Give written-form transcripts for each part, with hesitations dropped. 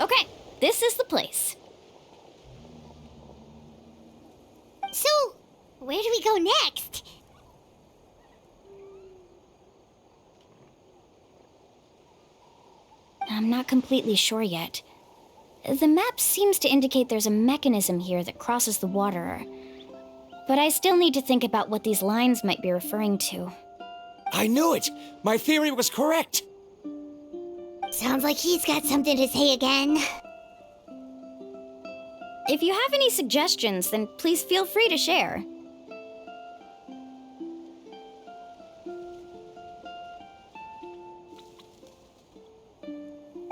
Okay, this is the place. So, where do we go next? I'm not completely sure yet. The map seems to indicate there's a mechanism here that crosses the water. But I still need to think about what these lines might be referring to. I knew it! My theory was correct! Sounds like he's got something to say again. If you have any suggestions, then please feel free to share.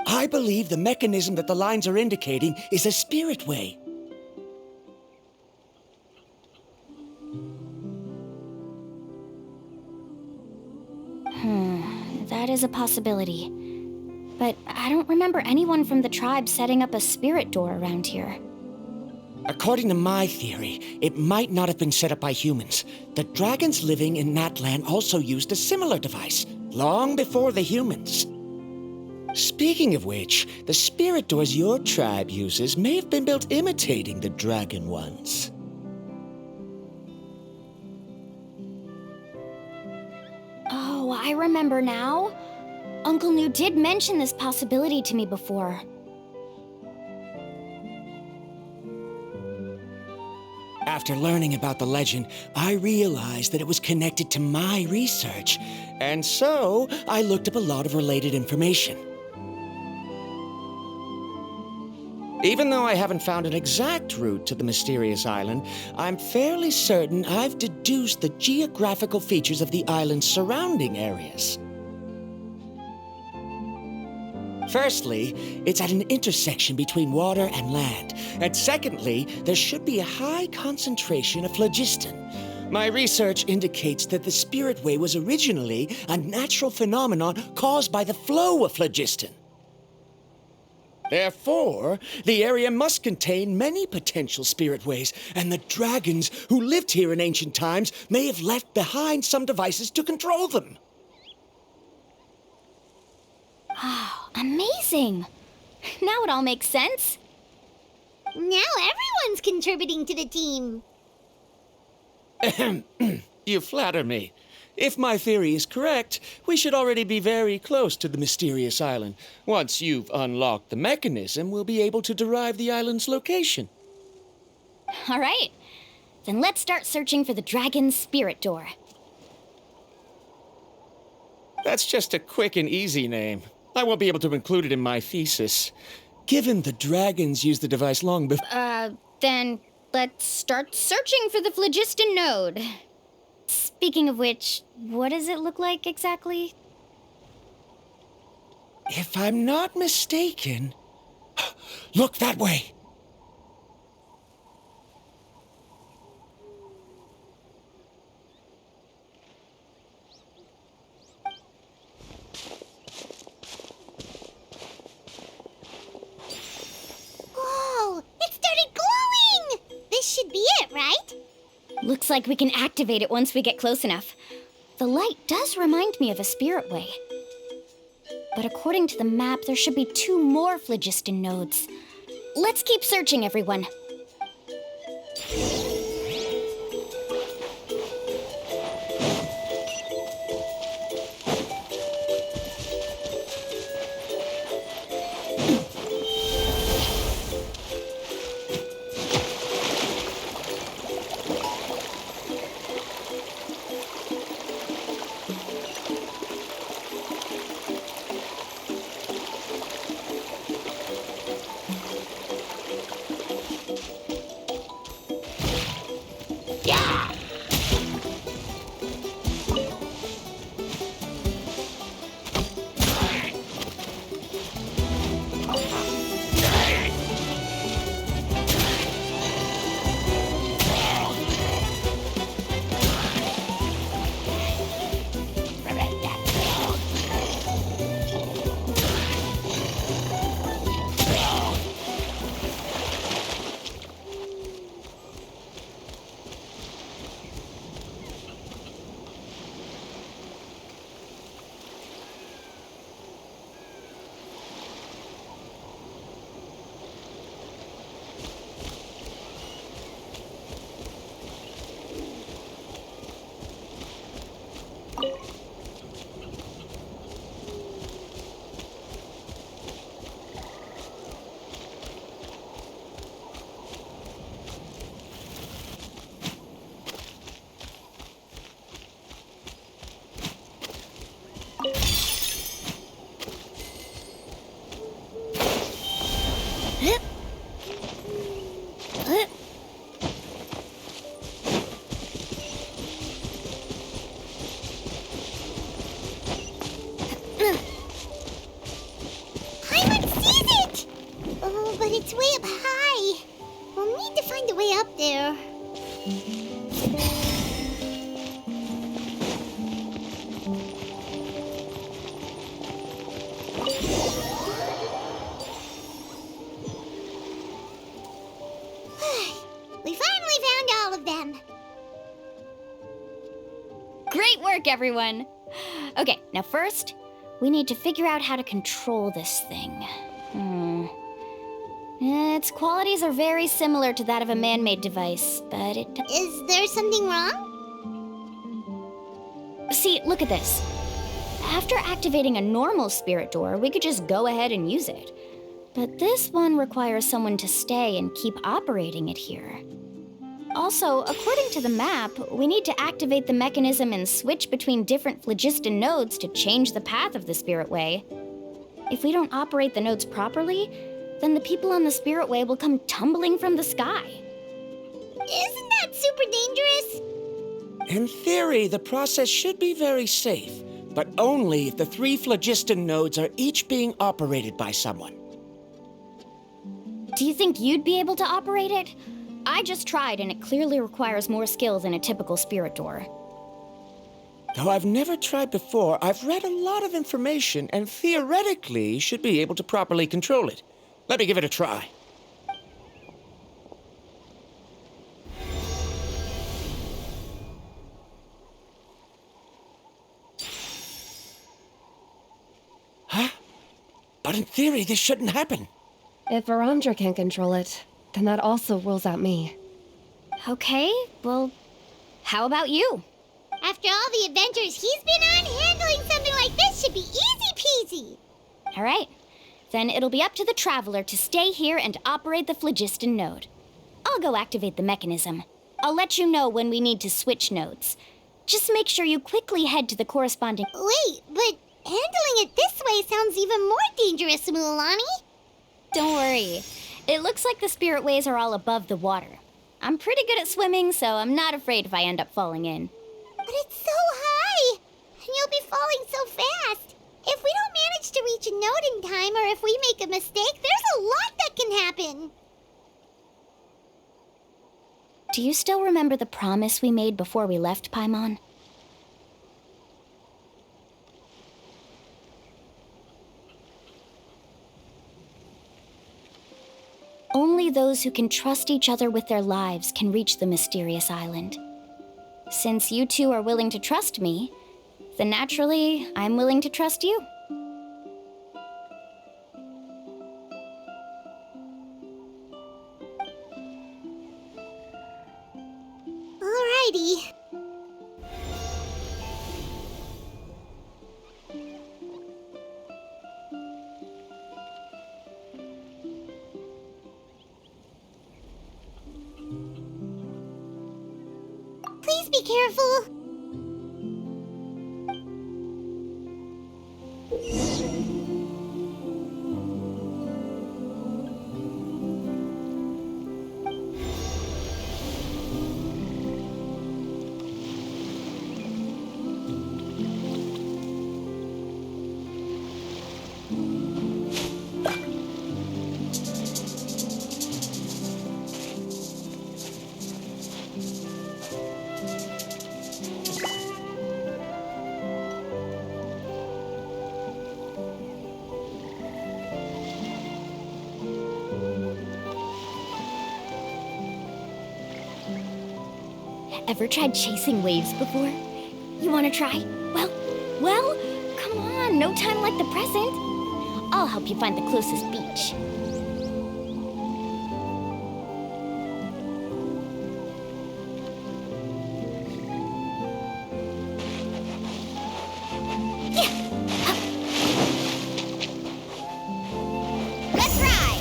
I believe the mechanism that the lines are indicating is a spirit way. That is a possibility. But I don't remember anyone from the tribe setting up a spirit door around here. According to my theory, it might not have been set up by humans. The dragons living in Natlan also used a similar device, long before the humans. Speaking of which, the spirit doors your tribe uses may have been built imitating the dragon ones. Oh, I remember now. Uncle New did mention this possibility to me before. After learning about the legend, I realized that it was connected to my research, and so I looked up a lot of related information. Even though I haven't found an exact route to the mysterious island, I'm fairly certain I've deduced the geographical features of the island's surrounding areas. Firstly, it's at an intersection between water and land. And secondly, there should be a high concentration of phlogiston. My research indicates that the Spirit Way was originally a natural phenomenon caused by the flow of phlogiston. Therefore, the area must contain many potential spirit ways, and the dragons who lived here in ancient times may have left behind some devices to control them. Oh, amazing! Now it all makes sense. Now everyone's contributing to the team. You flatter me. If my theory is correct, we should already be very close to the mysterious island. Once you've unlocked the mechanism, we'll be able to derive the island's location. All right. Then let's start searching for the dragon's spirit door. That's just a quick and easy name. I won't be able to include it in my thesis. Given the dragons used the device long before... Then let's start searching for the phlogiston node. Speaking of which, what does it look like exactly? If I'm not mistaken... Look that way! Whoa! It started glowing! This should be it, right? Looks like we can activate it once we get close enough. The light does remind me of a spirit way. But according to the map, there should be 2 more phlogiston nodes. Let's keep searching, everyone. Oh, but it's way up high. We'll need to find a way up there. We finally found all of them. Great work, everyone! Okay, now first, we need to figure out how to control this thing. Its qualities are very similar to that of a man-made device, but it... Is there something wrong? See, look at this. After activating a normal spirit door, we could just go ahead and use it. But this one requires someone to stay and keep operating it here. Also, according to the map, we need to activate the mechanism and switch between different phlogiston nodes to change the path of the spirit way. If we don't operate the nodes properly, then the people on the spirit way will come tumbling from the sky. Isn't that super dangerous? In theory, the process should be very safe, but only if the 3 phlogiston nodes are each being operated by someone. Do you think you'd be able to operate it? I just tried, and it clearly requires more skill than a typical spirit door. Though I've never tried before, I've read a lot of information and theoretically should be able to properly control it. Let me give it a try. Huh? But in theory, this shouldn't happen. If Arandra can't control it, then that also rules out me. Okay, well, how about you? After all the adventures he's been on, handling something like this should be easy peasy. All right. Then it'll be up to the Traveler to stay here and operate the phlogiston node. I'll go activate the mechanism. I'll let you know when we need to switch nodes. Just make sure you quickly head to the corresponding... Wait, but handling it this way sounds even more dangerous, Mualani. Don't worry. It looks like the spirit ways are all above the water. I'm pretty good at swimming, so I'm not afraid if I end up falling in. But it's so high, and you'll be falling so fast. If we don't manage to reach a node in time, or if we make a mistake, there's a lot that can happen. Do you still remember the promise we made before we left, Paimon? Only those who can trust each other with their lives can reach the mysterious island. Since you two are willing to trust me, then naturally, I'm willing to trust you. Alrighty. Please be careful. Ever tried chasing waves before? You want to try? Well, come on, no time like the present. I'll help you find the closest beach. Let's ride.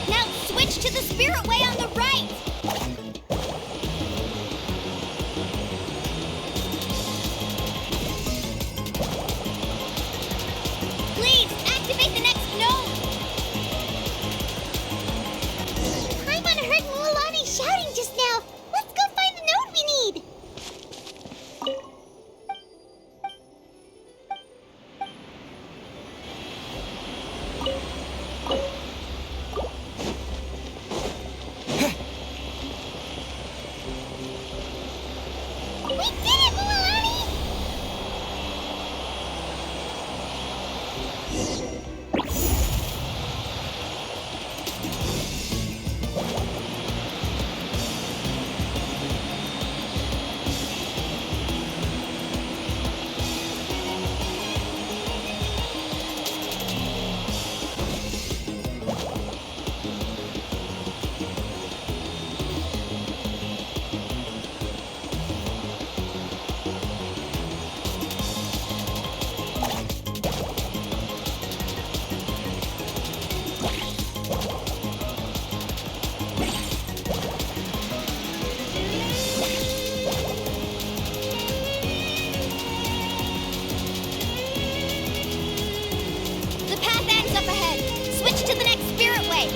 Now switch to the spirit way on the right! Please, activate the next node! Paimon heard Mualani shouting just now. Let's go find the node we need. We did it, Mualani! The path ends up ahead. Switch to the next spirit way.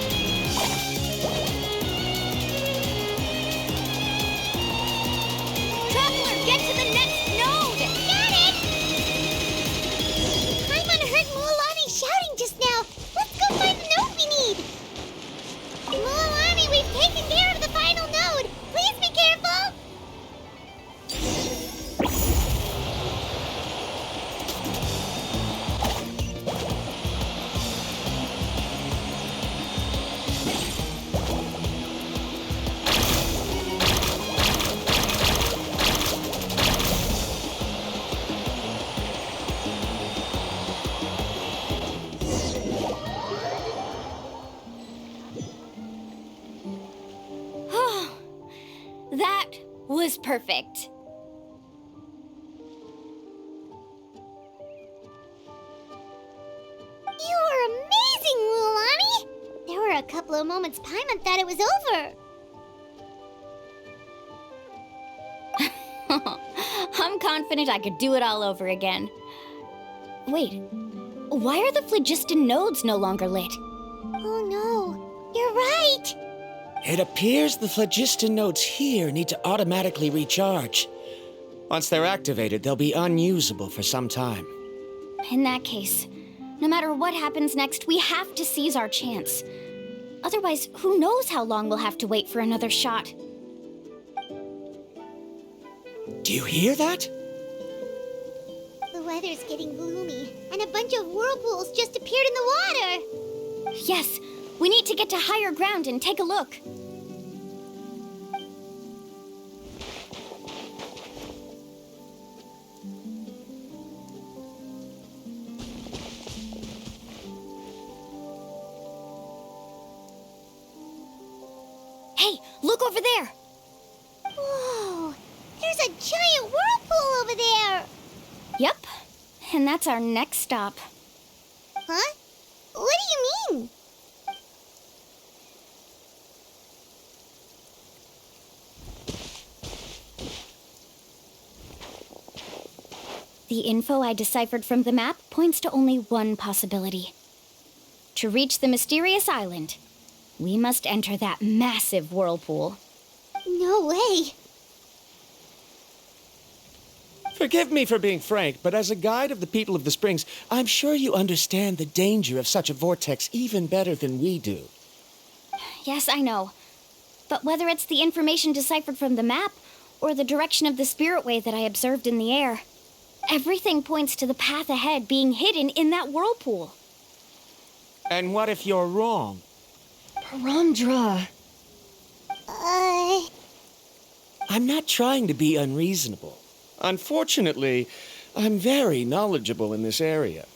Traveler, get to the next node! Got it! Paimon heard Mualani shouting just now. Let's go find the node we need. Mualani, we've taken care of the final node. Please be careful. That was perfect. You were amazing, Lulani! There were a couple of moments Paimon thought it was over. I'm confident I could do it all over again. Wait, why are the phlogiston nodes no longer lit? Oh no, you're right! It appears the phlogiston nodes here need to automatically recharge. Once they're activated, they'll be unusable for some time. In that case, no matter what happens next, we have to seize our chance. Otherwise, who knows how long we'll have to wait for another shot. Do you hear that? The weather's getting gloomy, and a bunch of whirlpools just appeared in the water! Yes, we need to get to higher ground and take a look. Hey, look over there! Whoa! There's a giant whirlpool over there! Yep, and that's our next stop. Huh? What do you mean? The info I deciphered from the map points to only one possibility. To reach the mysterious island, we must enter that massive whirlpool. No way! Forgive me for being frank, but as a guide of the people of the Springs, I'm sure you understand the danger of such a vortex even better than we do. Yes, I know. But whether it's the information deciphered from the map or the direction of the spirit wave that I observed in the air, everything points to the path ahead being hidden in that whirlpool. And what if you're wrong? Parandra. I'm not trying to be unreasonable. Unfortunately, I'm very knowledgeable in this area.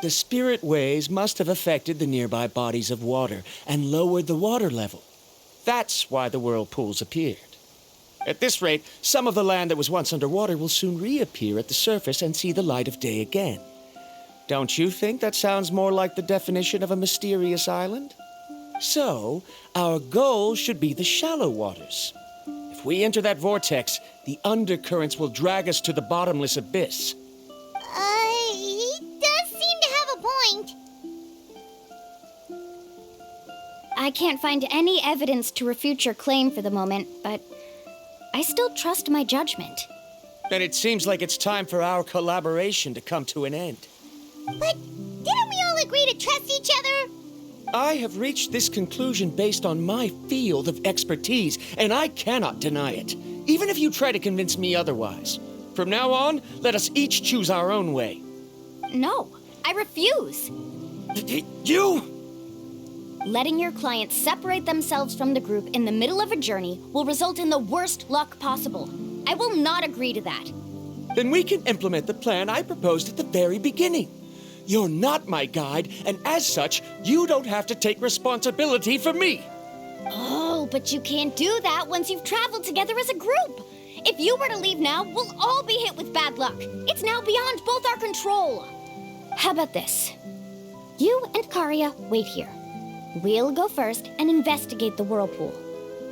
The spirit waves must have affected the nearby bodies of water and lowered the water level. That's why the whirlpools appeared. At this rate, some of the land that was once underwater will soon reappear at the surface and see the light of day again. Don't you think that sounds more like the definition of a mysterious island? So, our goal should be the shallow waters. If we enter that vortex, the undercurrents will drag us to the bottomless abyss. He does seem to have a point. I can't find any evidence to refute your claim for the moment, but I still trust my judgment. Then it seems like it's time for our collaboration to come to an end. But didn't we all agree to trust each other? I have reached this conclusion based on my field of expertise, and I cannot deny it, even if you try to convince me otherwise. From now on, let us each choose our own way. No, I refuse. You! Letting your clients separate themselves from the group in the middle of a journey will result in the worst luck possible. I will not agree to that. Then we can implement the plan I proposed at the very beginning. You're not my guide, and as such, you don't have to take responsibility for me. Oh, but you can't do that once you've traveled together as a group. If you were to leave now, we'll all be hit with bad luck. It's now beyond both our control. How about this? You and Karya wait here. We'll go first and investigate the whirlpool.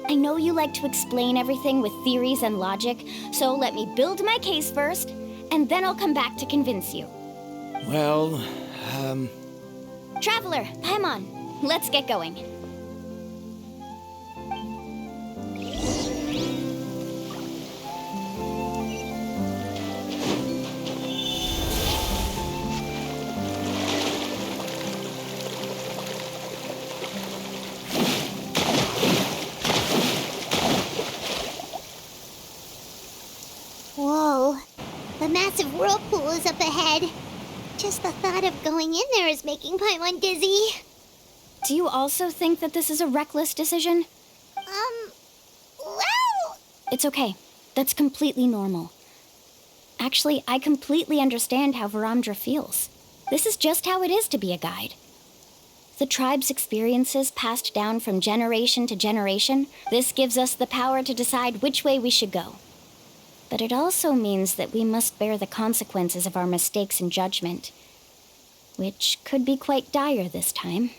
I know you like to explain everything with theories and logic, so let me build my case first, and then I'll come back to convince you. Well, Traveler, Paimon, let's get going. Whoa. The massive whirlpool is up ahead. Just the thought of going in there is making Paimon dizzy. Do you also think that this is a reckless decision? Well... It's okay. That's completely normal. Actually, I completely understand how Varamdra feels. This is just how it is to be a guide. The tribe's experiences passed down from generation to generation, this gives us the power to decide which way we should go. But it also means that we must bear the consequences of our mistakes and judgment, which could be quite dire this time.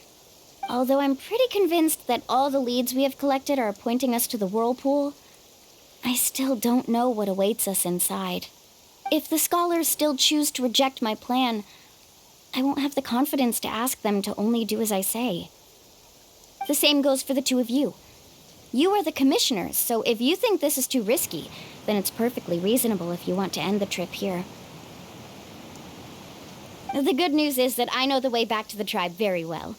Although I'm pretty convinced that all the leads we have collected are pointing us to the whirlpool, I still don't know what awaits us inside. If the scholars still choose to reject my plan, I won't have the confidence to ask them to only do as I say. The same goes for the two of you. You are the commissioners, so if you think this is too risky, then it's perfectly reasonable if you want to end the trip here. The good news is that I know the way back to the tribe very well.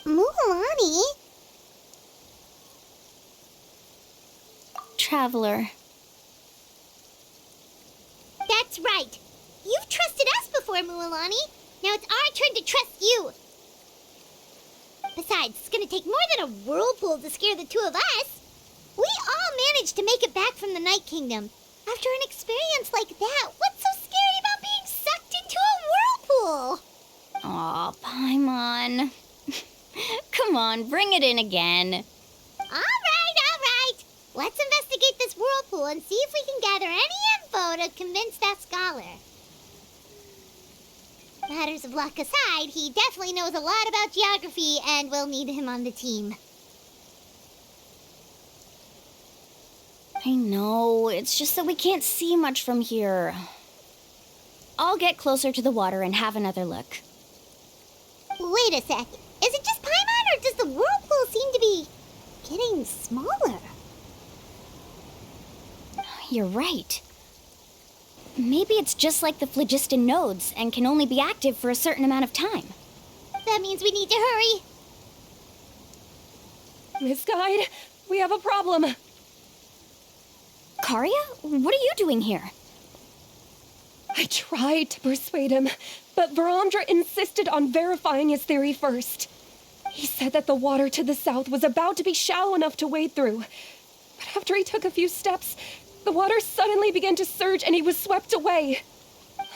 Mualani? Traveler. That's right. You've trusted us before, Mualani. Now it's our turn to trust you. Besides, it's gonna take more than a whirlpool to scare the two of us. We all managed to make it back from the Night Kingdom. After an experience like that, what's so scary about being sucked into a whirlpool? Aw, Paimon. Come on, bring it in again. All right. Let's investigate this whirlpool and see if we can gather any info to convince that scholar. Matters of luck aside, he definitely knows a lot about geography, and we'll need him on the team. I know, it's just that we can't see much from here. I'll get closer to the water and have another look. Wait a sec. Is it just Paimon, or does the whirlpool seem to be getting smaller? You're right. Maybe it's just like the phlogiston nodes and can only be active for a certain amount of time. That means we need to hurry. Miss Guide, we have a problem. Karia, what are you doing here? I tried to persuade him, but Varamdra insisted on verifying his theory first. He said that the water to the south was about to be shallow enough to wade through. But after he took a few steps, the water suddenly began to surge and he was swept away.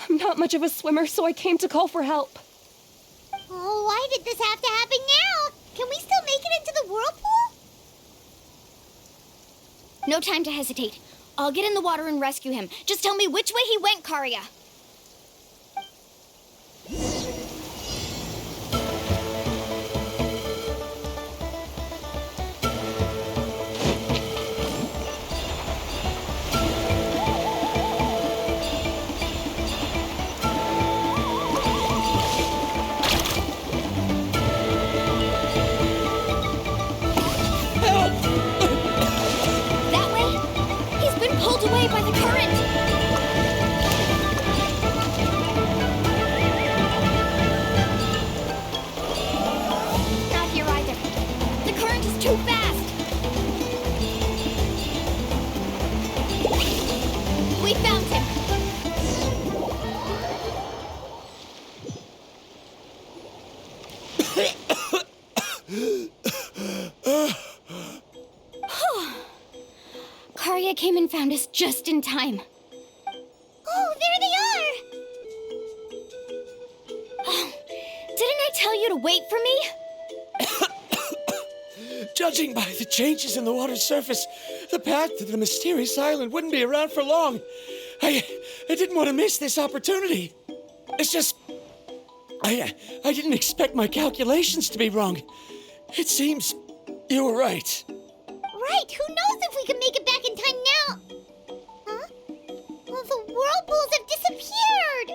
I'm not much of a swimmer, so I came to call for help. Oh, why did this have to happen now? Can we still make it into the whirlpool? No time to hesitate. I'll get in the water and rescue him. Just tell me which way he went, Karia. Pulled away by the current! Not here either. The current is too fast! We found him! Karia came and found us just in time. Oh, there they are! Oh, didn't I tell you to wait for me? Judging by the changes in the water's surface, the path to the mysterious island wouldn't be around for long. I didn't want to miss this opportunity. It's just... I didn't expect my calculations to be wrong. It seems you were right. Right, who knows if we can make it back in time now? Huh? Well, the whirlpools have disappeared!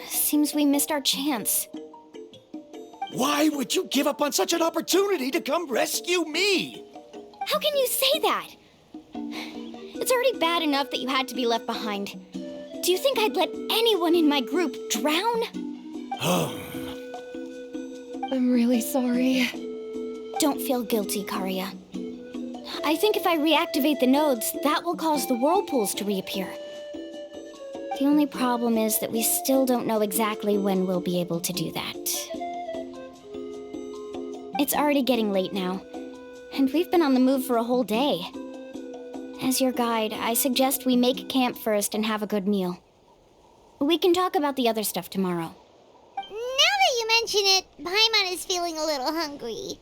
Seems we missed our chance. Why would you give up on such an opportunity to come rescue me? How can you say that? It's already bad enough that you had to be left behind. Do you think I'd let anyone in my group drown? I'm really sorry. Don't feel guilty, Karia. I think if I reactivate the nodes, that will cause the whirlpools to reappear. The only problem is that we still don't know exactly when we'll be able to do that. It's already getting late now, and we've been on the move for a whole day. As your guide, I suggest we make camp first and have a good meal. We can talk about the other stuff tomorrow. Now that you mention it, Paimon is feeling a little hungry.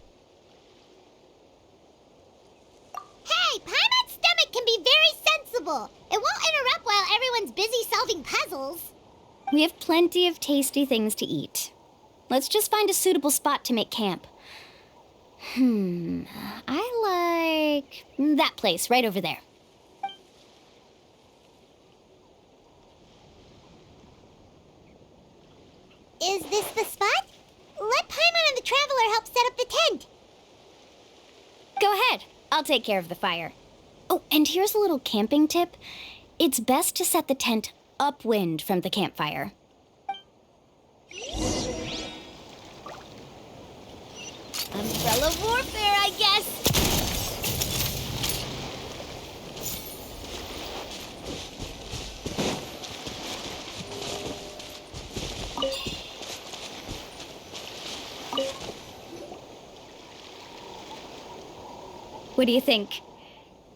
Hey, Paimon's stomach can be very sensible. It won't interrupt while everyone's busy solving puzzles. We have plenty of tasty things to eat. Let's just find a suitable spot to make camp. I like that place right over there. Is this the spot? Let Paimon and the Traveler help set up the tent. Go ahead. I'll take care of the fire. Oh, and here's a little camping tip. It's best to set the tent upwind from the campfire. Umbrella warfare, I guess. What do you think?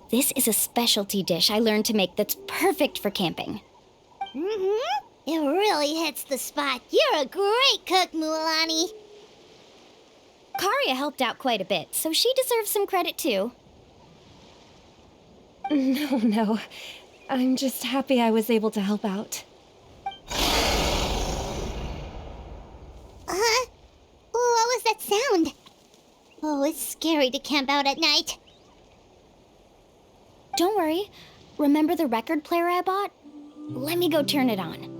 This is a specialty dish I learned to make that's perfect for camping. It really hits the spot. You're a great cook, Mualani. Karia helped out quite a bit, so she deserves some credit too. No. I'm just happy I was able to help out. Huh? What was that sound? Oh, it's scary to camp out at night. Don't worry. Remember the record player I bought? Let me go turn it on.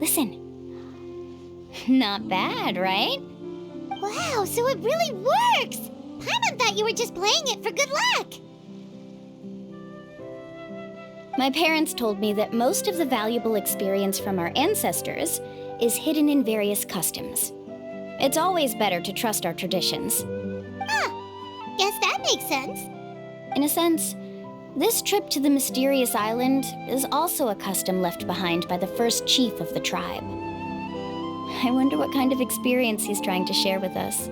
Listen. Not bad, right? Wow, so it really works! Paimon thought you were just playing it for good luck. My parents told me that most of the valuable experience from our ancestors is hidden in various customs. It's always better to trust our traditions. Guess that makes sense. In a sense, this trip to the mysterious island is also a custom left behind by the first chief of the tribe. I wonder what kind of experience he's trying to share with us.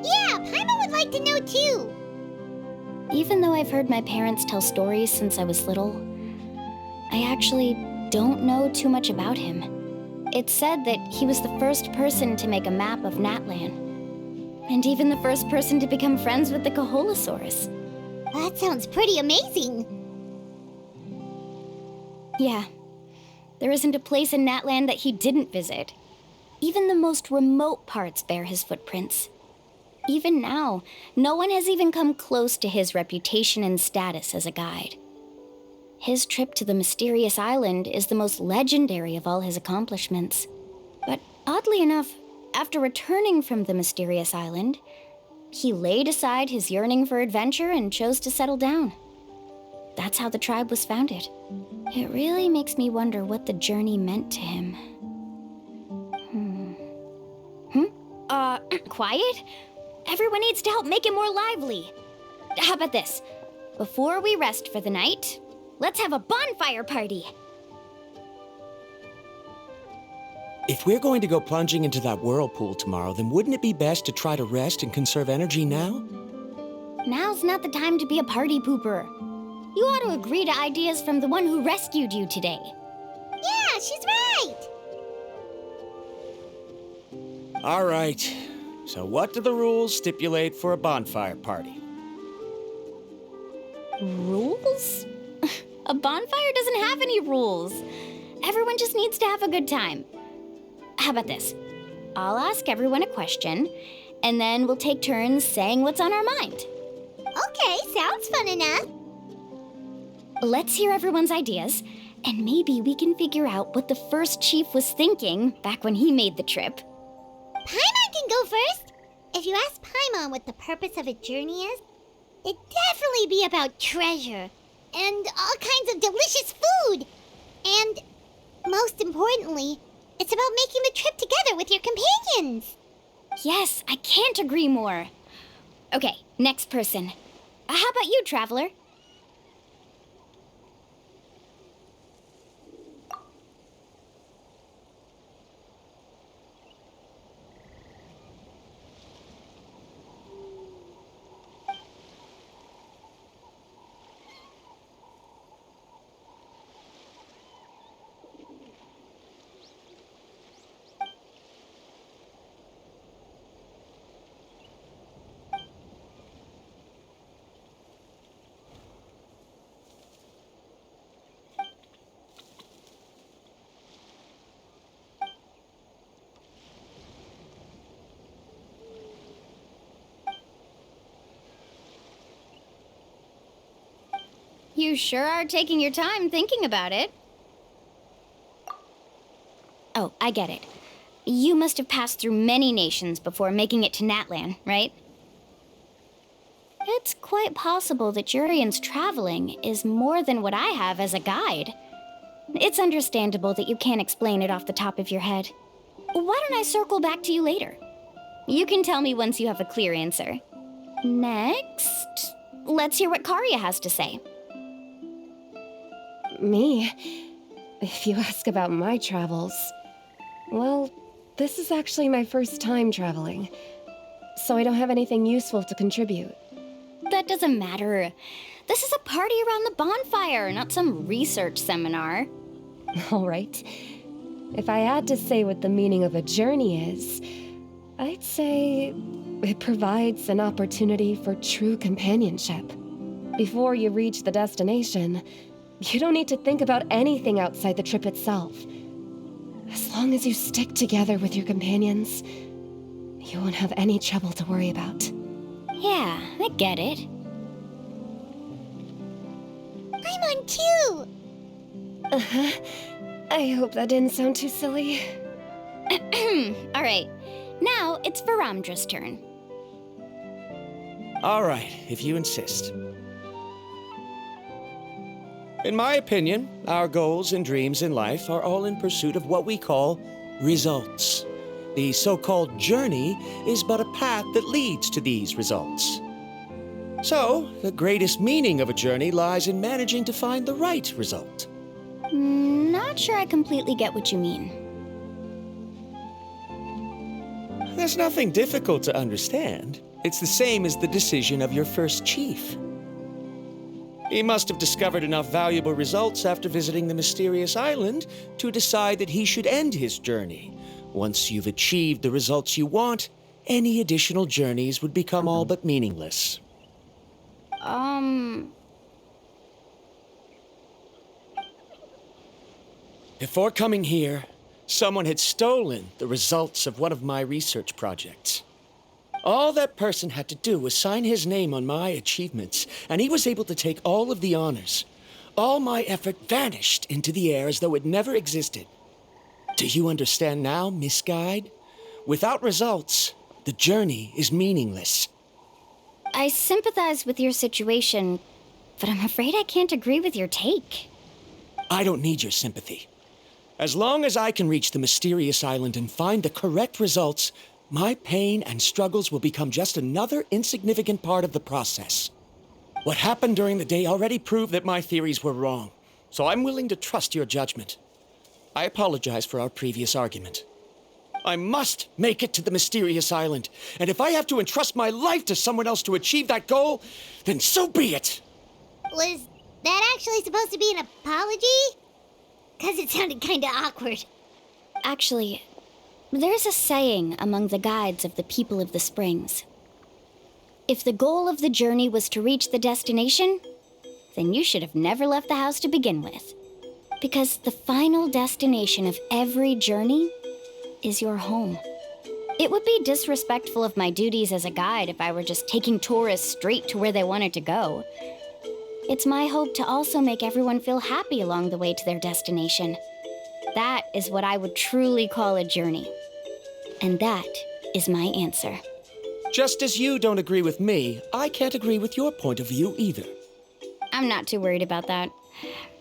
Yeah, Paimon would like to know too. Even though I've heard my parents tell stories since I was little, I actually don't know too much about him. It's said that he was the first person to make a map of Natlan, and even the first person to become friends with the Kaholosaurus. That sounds pretty amazing. Yeah. There isn't a place in Natlan that he didn't visit. Even the most remote parts bear his footprints. Even now, no one has even come close to his reputation and status as a guide. His trip to the mysterious island is the most legendary of all his accomplishments. But oddly enough, after returning from the mysterious island, he laid aside his yearning for adventure and chose to settle down. That's how the tribe was founded. It really makes me wonder what the journey meant to him. Quiet? Everyone needs to help make it more lively. How about this? Before we rest for the night, let's have a bonfire party. If we're going to go plunging into that whirlpool tomorrow, then wouldn't it be best to try to rest and conserve energy now? Now's not the time to be a party pooper. You ought to agree to ideas from the one who rescued you today. Yeah, she's right. All right. So what do the rules stipulate for a bonfire party? Rules? A bonfire doesn't have any rules. Everyone just needs to have a good time. How about this? I'll ask everyone a question, and then we'll take turns saying what's on our mind. Okay, sounds fun enough. Let's hear everyone's ideas, and maybe we can figure out what the first chief was thinking back when he made the trip. Paimon can go first. If you ask Paimon what the purpose of a journey is, it'd definitely be about treasure and all kinds of delicious food. And most importantly, it's about making the trip together with your companions. Yes, I can't agree more. Okay, next person. How about you, Traveler? You sure are taking your time thinking about it. Oh, I get it. You must have passed through many nations before making it to Natlan, right? It's quite possible that Jurian's traveling is more than what I have as a guide. It's understandable that you can't explain it off the top of your head. Why don't I circle back to you later? You can tell me once you have a clear answer. Next, let's hear what Karya has to say. Me? If you ask about my travels, well, this is actually my first time traveling, so I don't have anything useful to contribute. That doesn't matter. This is a party around the bonfire, not some research seminar. All right. If I had to say what the meaning of a journey is, I'd say it provides an opportunity for true companionship. Before you reach the destination, you don't need to think about anything outside the trip itself. As long as you stick together with your companions, you won't have any trouble to worry about. Yeah, I get it. I'm on too! Uh-huh. I hope that didn't sound too silly. All right, now it's Varamdra's turn. All right, if you insist. In my opinion, our goals and dreams in life are all in pursuit of what we call results. The so-called journey is but a path that leads to these results. So, the greatest meaning of a journey lies in managing to find the right result. Not sure I completely get what you mean. There's nothing difficult to understand. It's the same as the decision of your first chief. He must have discovered enough valuable results after visiting the mysterious island to decide that he should end his journey. Once you've achieved the results you want, any additional journeys would become all but meaningless. Before coming here, someone had stolen the results of one of my research projects. All that person had to do was sign his name on my achievements, and he was able to take all of the honors. All my effort vanished into the air as though it never existed. Do you understand now, Miss Guide? Without results, the journey is meaningless. I sympathize with your situation, but I'm afraid I can't agree with your take. I don't need your sympathy. As long as I can reach the mysterious island and find the correct results, my pain and struggles will become just another insignificant part of the process. What happened during the day already proved that my theories were wrong, so I'm willing to trust your judgment. I apologize for our previous argument. I must make it to the mysterious island, and if I have to entrust my life to someone else to achieve that goal, then so be it! Was that actually supposed to be an apology? 'Cause it sounded kinda awkward. Actually, there's a saying among the guides of the people of the springs. If the goal of the journey was to reach the destination, then you should have never left the house to begin with. Because the final destination of every journey is your home. It would be disrespectful of my duties as a guide if I were just taking tourists straight to where they wanted to go. It's my hope to also make everyone feel happy along the way to their destination. That is what I would truly call a journey. And that is my answer. Just as you don't agree with me, I can't agree with your point of view either. I'm not too worried about that.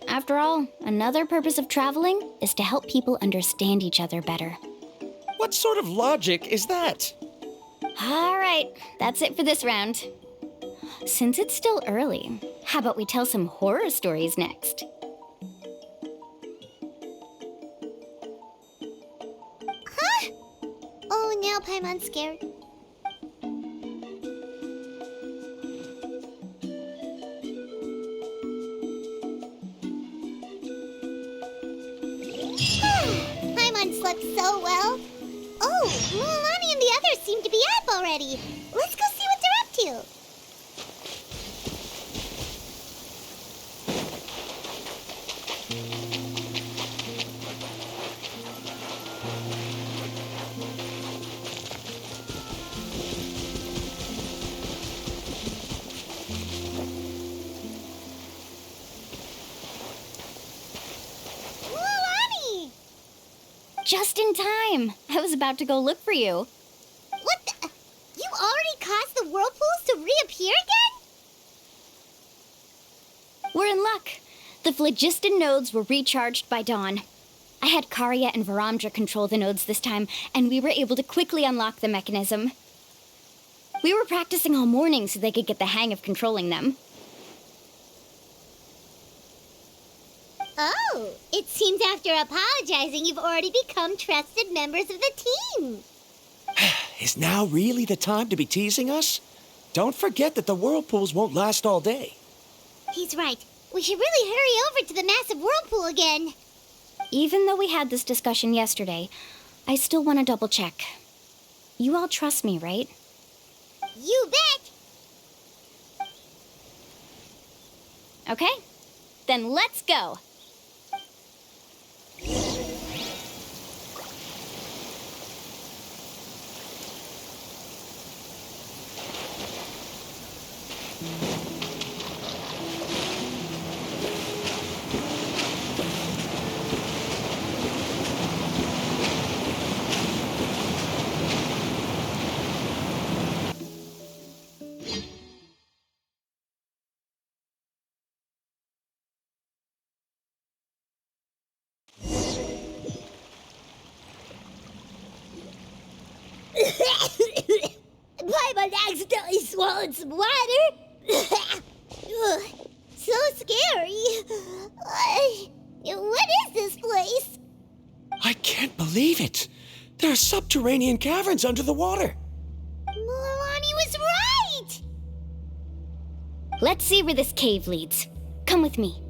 After all, another purpose of traveling is to help people understand each other better. What sort of logic is that? All right, that's it for this round. Since it's still early, how about we tell some horror stories next? Huh? Oh, now Paimon's scared. Paimon slept so well. Oh, Mualani and the others seem to be up already. Let's go see what they're up to. Just in time. I was about to go look for you. What the? You already caused the whirlpools to reappear again? We're in luck. The phlogiston nodes were recharged by dawn. I had Karya and Varamdra control the nodes this time, and we were able to quickly unlock the mechanism. We were practicing all morning so they could get the hang of controlling them. Oh, it seems after apologizing, you've already become trusted members of the team. Is now really the time to be teasing us? Don't forget that the whirlpools won't last all day. He's right. We should really hurry over to the massive whirlpool again. Even though we had this discussion yesterday, I still want to double check. You all trust me, right? You bet! Okay, then let's go. Paimon accidentally swallowed some water. Ugh, so scary. What is this place? I can't believe it. There are subterranean caverns under the water. Milani was right! Let's see where this cave leads. Come with me.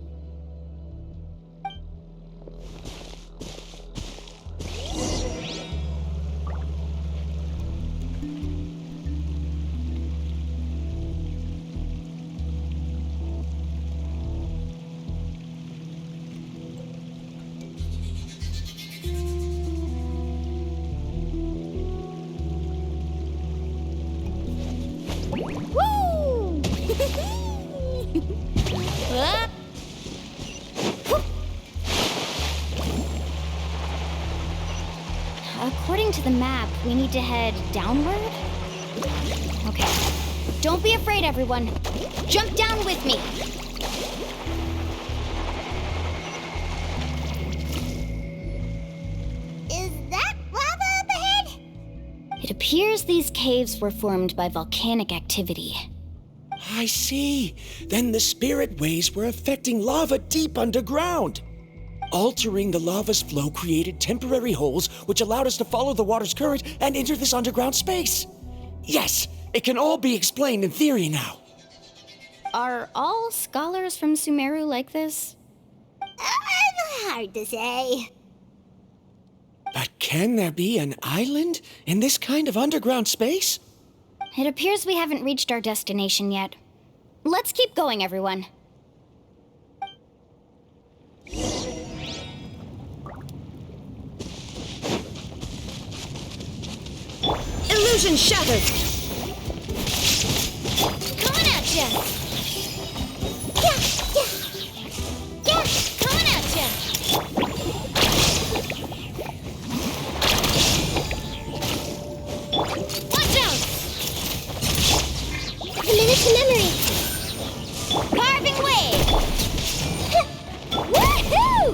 Woo! Ah! According to the map, we need to head downward? Okay. Don't be afraid, everyone. Jump down with me. Is that lava up ahead? It appears these caves were formed by volcanic activity. I see. Then the spirit waves were affecting lava deep underground. Altering the lava's flow created temporary holes which allowed us to follow the water's current and enter this underground space. Yes, it can all be explained in theory now. Are all scholars from Sumeru like this? Hard to say. But can there be an island in this kind of underground space? It appears we haven't reached our destination yet. Let's keep going, everyone. Illusion shattered! Coming at ya! Yeah, yeah, yeah, coming at ya! Watch out! Committed to memory. Carving wave! Woohoo!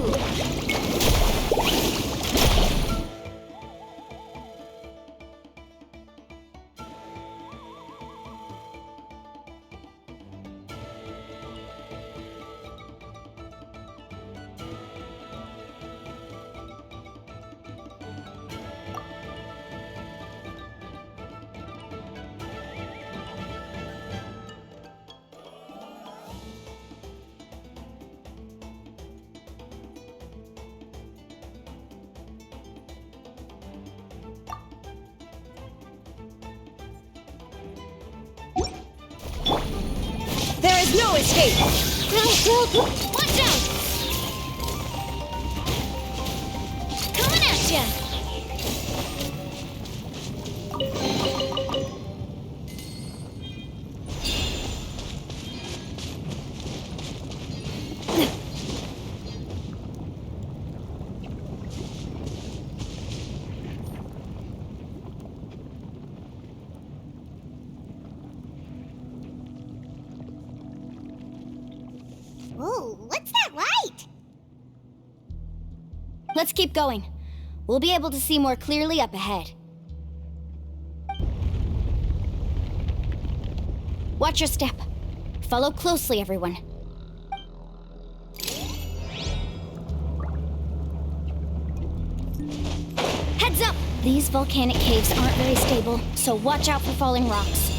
There is no escape! Watch out! Coming at ya! Whoa, what's that light? Let's keep going. We'll be able to see more clearly up ahead. Watch your step. Follow closely, everyone. Heads up! These volcanic caves aren't very stable, so watch out for falling rocks.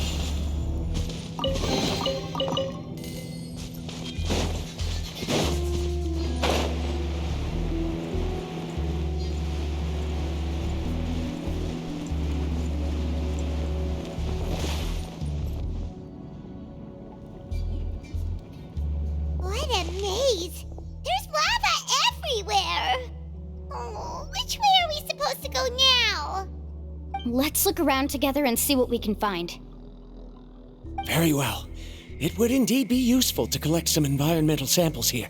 What a maze! There's lava everywhere! Oh, which way are we supposed to go now? Let's look around together and see what we can find. Very well. It would indeed be useful to collect some environmental samples here.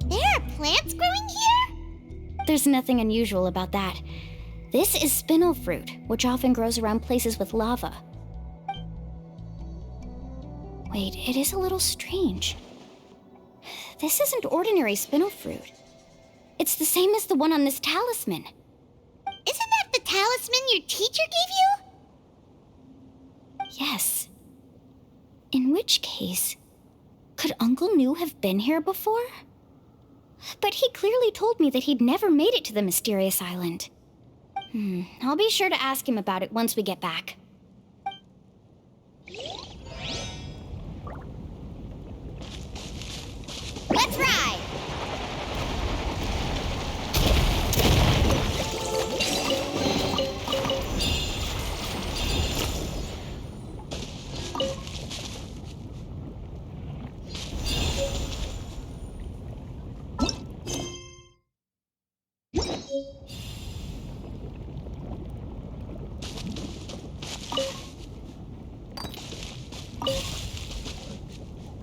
There are plants growing here? There's nothing unusual about that. This is spinel fruit, which often grows around places with lava. Wait, it is a little strange. This isn't ordinary spinel fruit. It's the same as the one on this talisman. Isn't that the talisman your teacher gave you? Yes. In which case, could Uncle New have been here before? But he clearly told me that he'd never made it to the mysterious island. I'll be sure to ask him about it once we get back. Let's ride!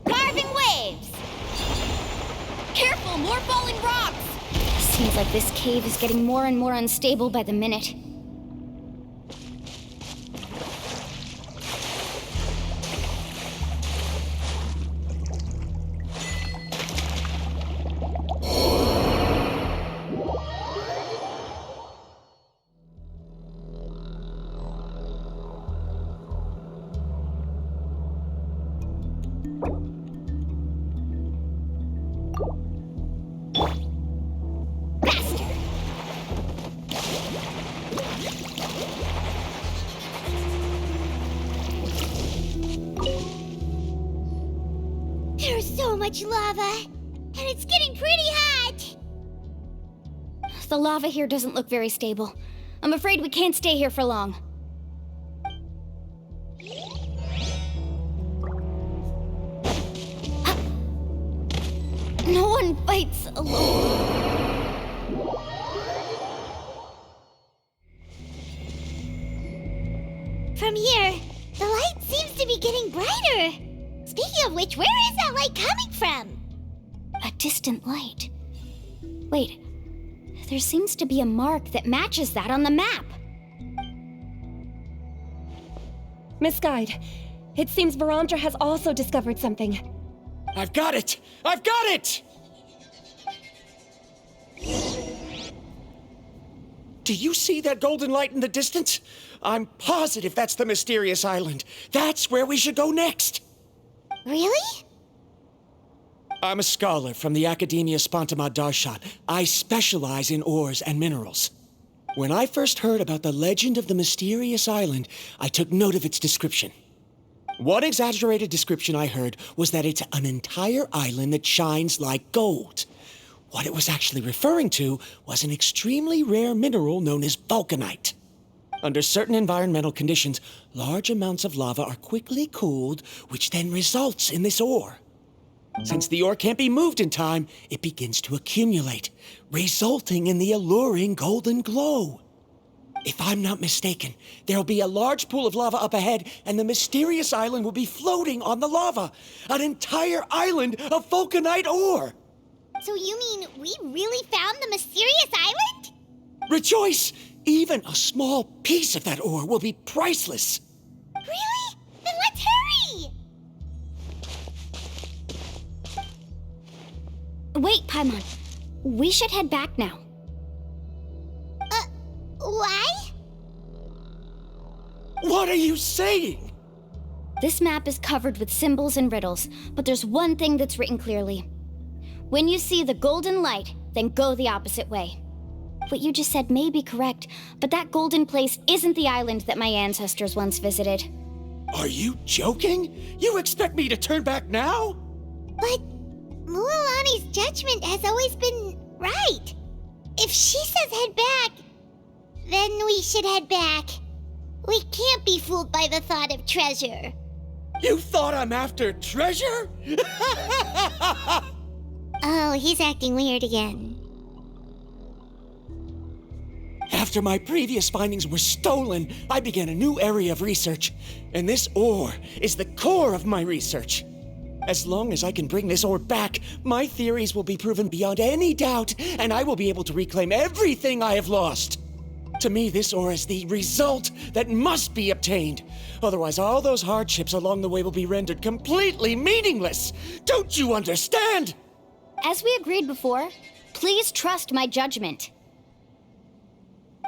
Carving waves! Careful, more falling rocks! Seems like this cave is getting more and more unstable by the minute. There's so much lava, and it's getting pretty hot. The lava here doesn't look very stable. I'm afraid we can't stay here for long. No one fights alone. From here, the light seems to be getting brighter. Speaking of which, where is that light coming from? A distant light. Wait, there seems to be a mark that matches that on the map. Miss Guide, it seems Verandra has also discovered something. I've got it! I've got it! Do you see that golden light in the distance? I'm positive that's the mysterious island. That's where we should go next. Really? I'm a scholar from the Academia Spontamad Darshan. I specialize in ores and minerals. When I first heard about the legend of the mysterious island, I took note of its description. One exaggerated description I heard was that it's an entire island that shines like gold. What it was actually referring to was an extremely rare mineral known as vulcanite. Under certain environmental conditions, large amounts of lava are quickly cooled, which then results in this ore. Since the ore can't be moved in time, it begins to accumulate, resulting in the alluring golden glow. If I'm not mistaken, there'll be a large pool of lava up ahead, and the mysterious island will be floating on the lava. An entire island of vulcanite ore! So you mean we really found the mysterious island? Rejoice! Even a small piece of that ore will be priceless. Really? Then let's hurry! Wait, Paimon. We should head back now. Why? What are you saying? This map is covered with symbols and riddles, but there's one thing that's written clearly. When you see the golden light, then go the opposite way. What you just said may be correct, but that golden place isn't the island that my ancestors once visited. Are you joking? You expect me to turn back now? But Mualani's judgment has always been right. If she says head back, then we should head back. We can't be fooled by the thought of treasure. You thought I'm after treasure? Oh, he's acting weird again. After my previous findings were stolen, I began a new area of research. And this ore is the core of my research. As long as I can bring this ore back, my theories will be proven beyond any doubt, and I will be able to reclaim everything I have lost. To me, this ore is the result that must be obtained. Otherwise, all those hardships along the way will be rendered completely meaningless. Don't you understand? As we agreed before, please trust my judgment.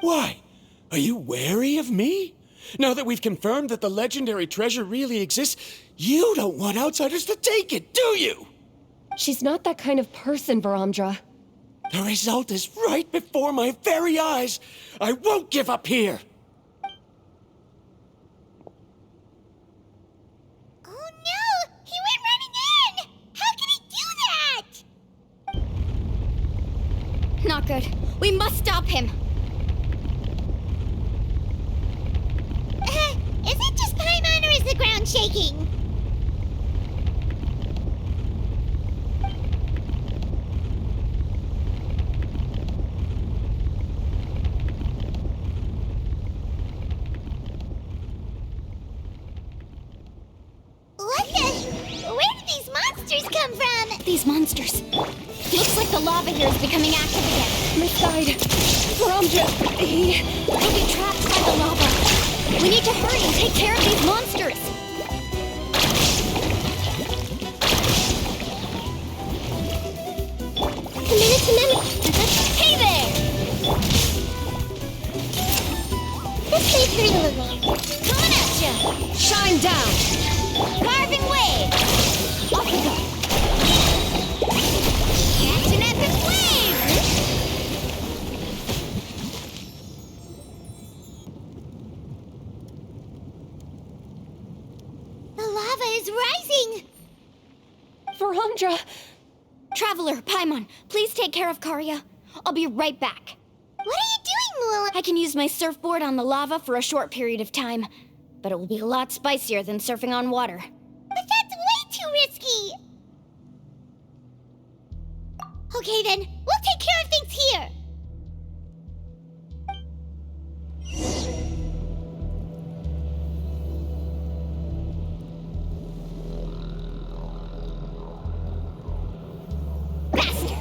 Why? Are you wary of me? Now that we've confirmed that the legendary treasure really exists, you don't want outsiders to take it, do you? She's not that kind of person, Varamdra. The result is right before my very eyes. I won't give up here. Oh no! He went running in! How can he do that? Not good. We must stop him. Is it just Paimon or is the ground shaking? What the? Where did these monsters come from? These monsters. Looks like the lava here is becoming active again. Misguide. Varamdra, We'll be trapped by the lava. We need to hurry and take care of these monsters. Hey there! This may hurt a little. Coming at ya! shine down! Carving wave! Off we go! Catch an epic wave! The lava is rising! Varamdra! Traveler, Paimon, please take care of Karya. I'll be right back. What are you doing, Mulan? I can use my surfboard on the lava for a short period of time, but it will be a lot spicier than surfing on water. But that's way too risky! Okay then, we'll take care of things here! Faster!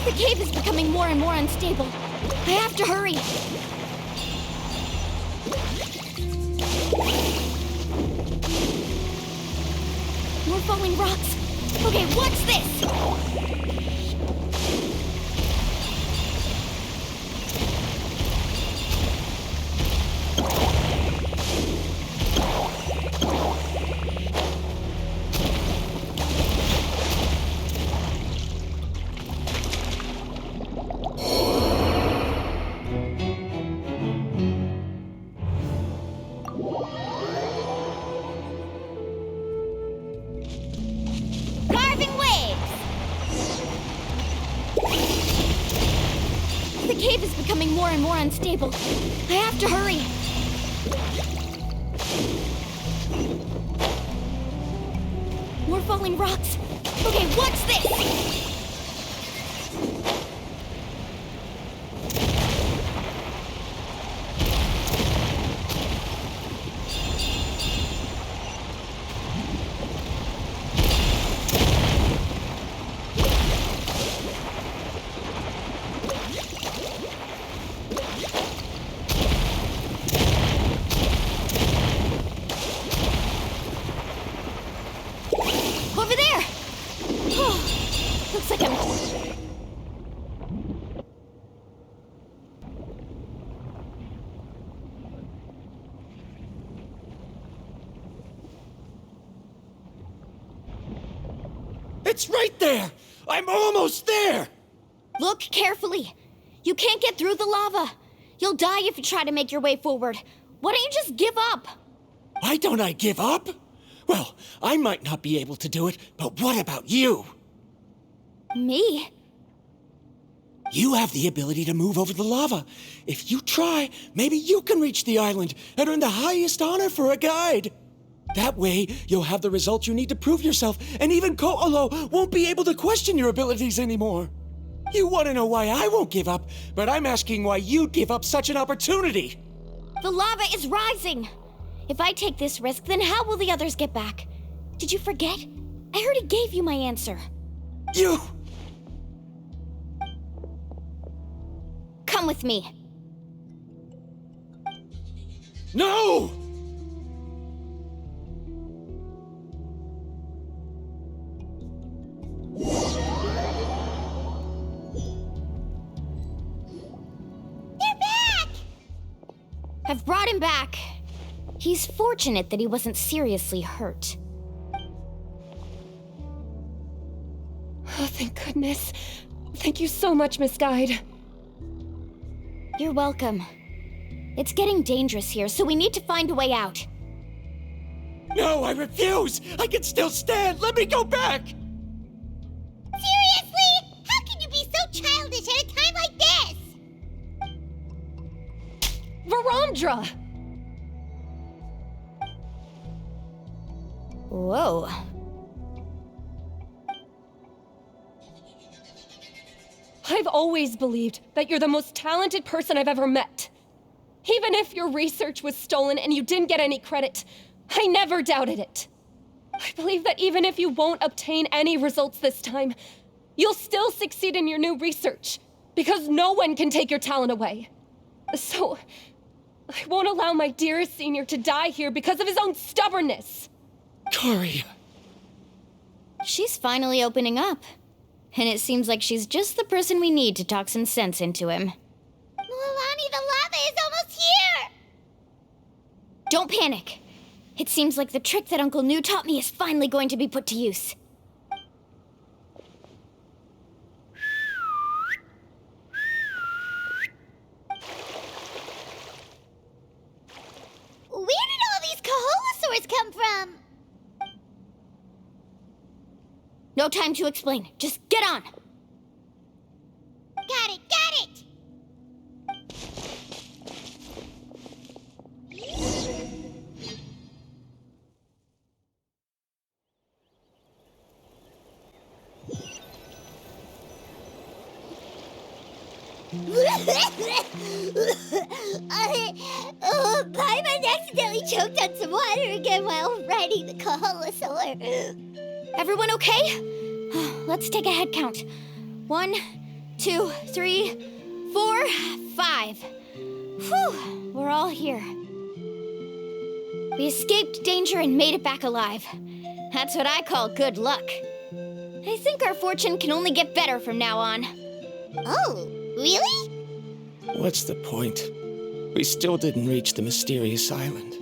The cave is becoming more and more unstable. I have to hurry. More falling rocks. Okay, what's this? Carving waves! The cave is becoming more and more unstable. I have to hurry. More falling rocks. Okay, what's this? It's right there! I'm almost there! Look carefully. You can't get through the lava. You'll die if you try to make your way forward. Why don't you just give up? Why don't I give up? Well, I might not be able to do it, but what about you? Me? You have the ability to move over the lava. If you try, maybe you can reach the island and earn the highest honor for a guide. That way, you'll have the results you need to prove yourself, and even Ko'olo won't be able to question your abilities anymore. You want to know why I won't give up, but I'm asking why you'd give up such an opportunity. The lava is rising. If I take this risk, then how will the others get back? Did you forget? I already gave you my answer. You... Come with me. No! They're back! I've brought him back. He's fortunate that he wasn't seriously hurt. Oh, thank goodness. Thank you so much, Miss Guide. You're welcome. It's getting dangerous here, so we need to find a way out. No, I refuse! I can still stand! Let me go back! Seriously? How can you be so childish at a time like this? Verandra! Whoa. I've always believed that you're the most talented person I've ever met. Even if your research was stolen and you didn't get any credit, I never doubted it. I believe that even if you won't obtain any results this time, you'll still succeed in your new research, because no one can take your talent away. So, I won't allow my dearest senior to die here because of his own stubbornness. Kari. She's finally opening up. And it seems like she's just the person we need to talk some sense into him. Milani, the lava is almost here! Don't panic. It seems like the trick that Uncle New taught me is finally going to be put to use. Where did all these Kaholosaurs come from? No time to explain. Just get on. Got it, got it! Paimon accidentally choked on some water again while riding the Kaholosaur. Everyone okay? Let's take a head count. 1, 2, 3, 4, 5. Whew, we're all here. We escaped danger and made it back alive. That's what I call good luck. I think our fortune can only get better from now on. Oh, really? What's the point? We still didn't reach the mysterious island.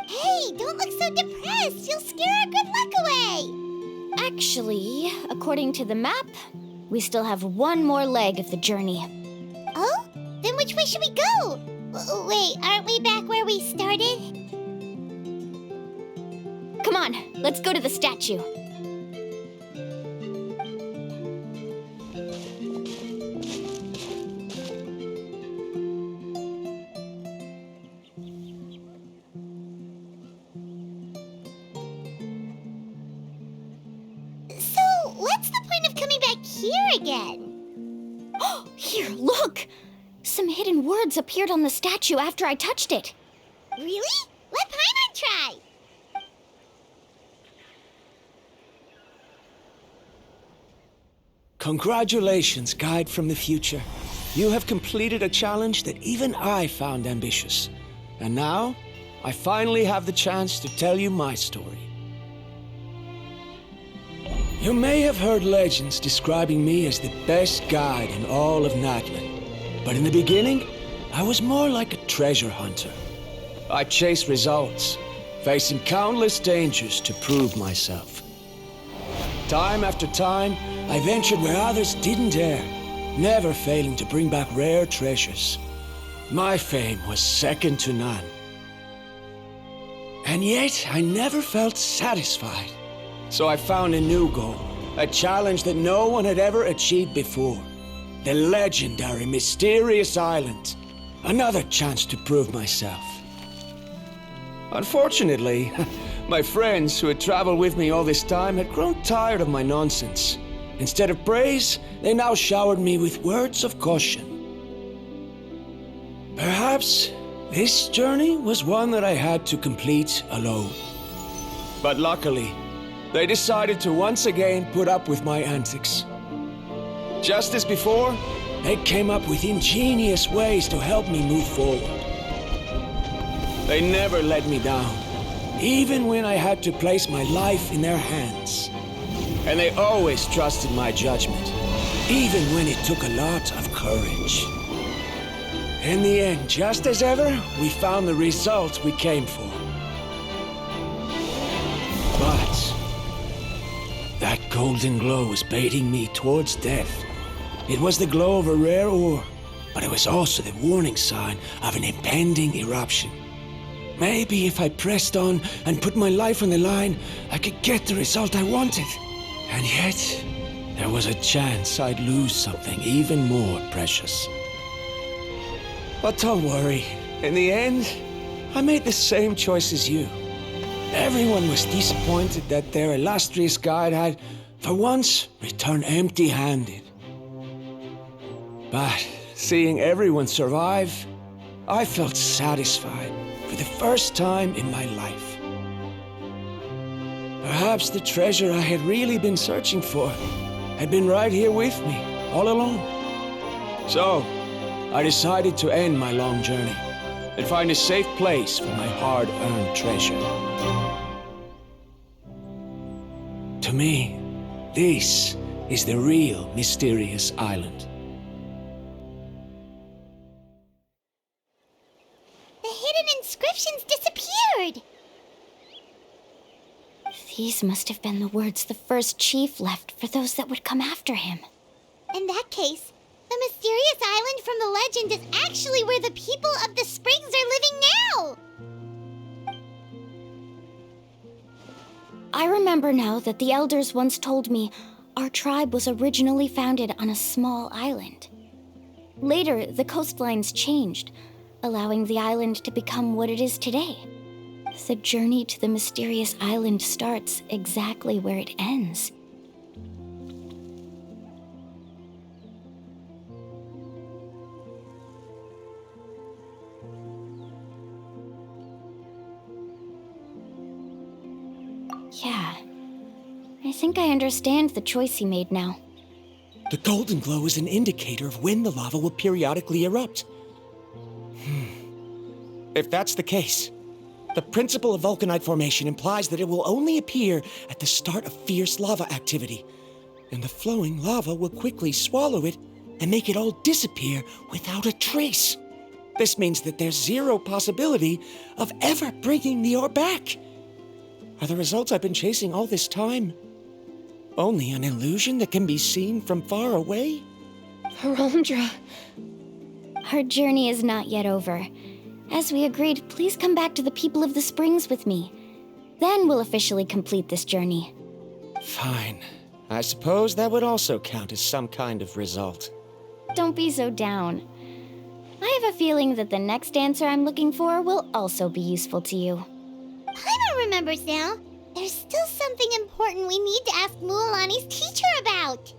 Hey, don't look so depressed. You'll scare our good luck away. Actually, according to the map, we still have one more leg of the journey. Oh? Then which way should we go? Wait, aren't we back where we started? Come on, let's go to the statue. So, what's the point of coming back here again? Oh, here, look! Some hidden words appeared on the statue after I touched it. Really? Let Paimon try. Congratulations, guide from the future. You have completed a challenge that even I found ambitious. And now, I finally have the chance to tell you my story. You may have heard legends describing me as the best guide in all of Natlan. But in the beginning, I was more like a treasure hunter. I chased results, facing countless dangers to prove myself. Time after time, I ventured where others didn't dare, never failing to bring back rare treasures. My fame was second to none. And yet, I never felt satisfied. So I found a new goal, a challenge that no one had ever achieved before. The legendary Mysterious Island. Another chance to prove myself. Unfortunately, my friends who had traveled with me all this time had grown tired of my nonsense. Instead of praise, they now showered me with words of caution. Perhaps this journey was one that I had to complete alone. But luckily, they decided to once again put up with my antics. Just as before, they came up with ingenious ways to help me move forward. They never let me down, even when I had to place my life in their hands. And they always trusted my judgment, even when it took a lot of courage. In the end, just as ever, we found the result we came for. But that golden glow was baiting me towards death. It was the glow of a rare ore, but it was also the warning sign of an impending eruption. Maybe if I pressed on and put my life on the line, I could get the result I wanted. And yet, there was a chance I'd lose something even more precious. But don't worry. In the end, I made the same choice as you. Everyone was disappointed that their illustrious guide had, for once, returned empty-handed. But seeing everyone survive, I felt satisfied for the first time in my life. Perhaps the treasure I had really been searching for had been right here with me, all along. So, I decided to end my long journey and find a safe place for my hard-earned treasure. To me, this is the real Mysterious Island. The hidden inscriptions disappeared! These must have been the words the first chief left for those that would come after him. In that case, the mysterious island from the legend is actually where the people of the springs are living now! I remember now that the elders once told me our tribe was originally founded on a small island. Later, the coastlines changed, allowing the island to become what it is today. The journey to the mysterious island starts exactly where it ends. Yeah, I think I understand the choice he made now. The golden glow is an indicator of when the lava will periodically erupt. If that's the case, the principle of vulcanite formation implies that it will only appear at the start of fierce lava activity, and the flowing lava will quickly swallow it and make it all disappear without a trace. This means that there's zero possibility of ever bringing the ore back. Are the results I've been chasing all this time only an illusion that can be seen from far away? Verandra. Our journey is not yet over. As we agreed, please come back to the people of the springs with me. Then we'll officially complete this journey. Fine. I suppose that would also count as some kind of result. Don't be so down. I have a feeling that the next answer I'm looking for will also be useful to you. Paimon remembers now. There's still something important we need to ask Mualani's teacher about.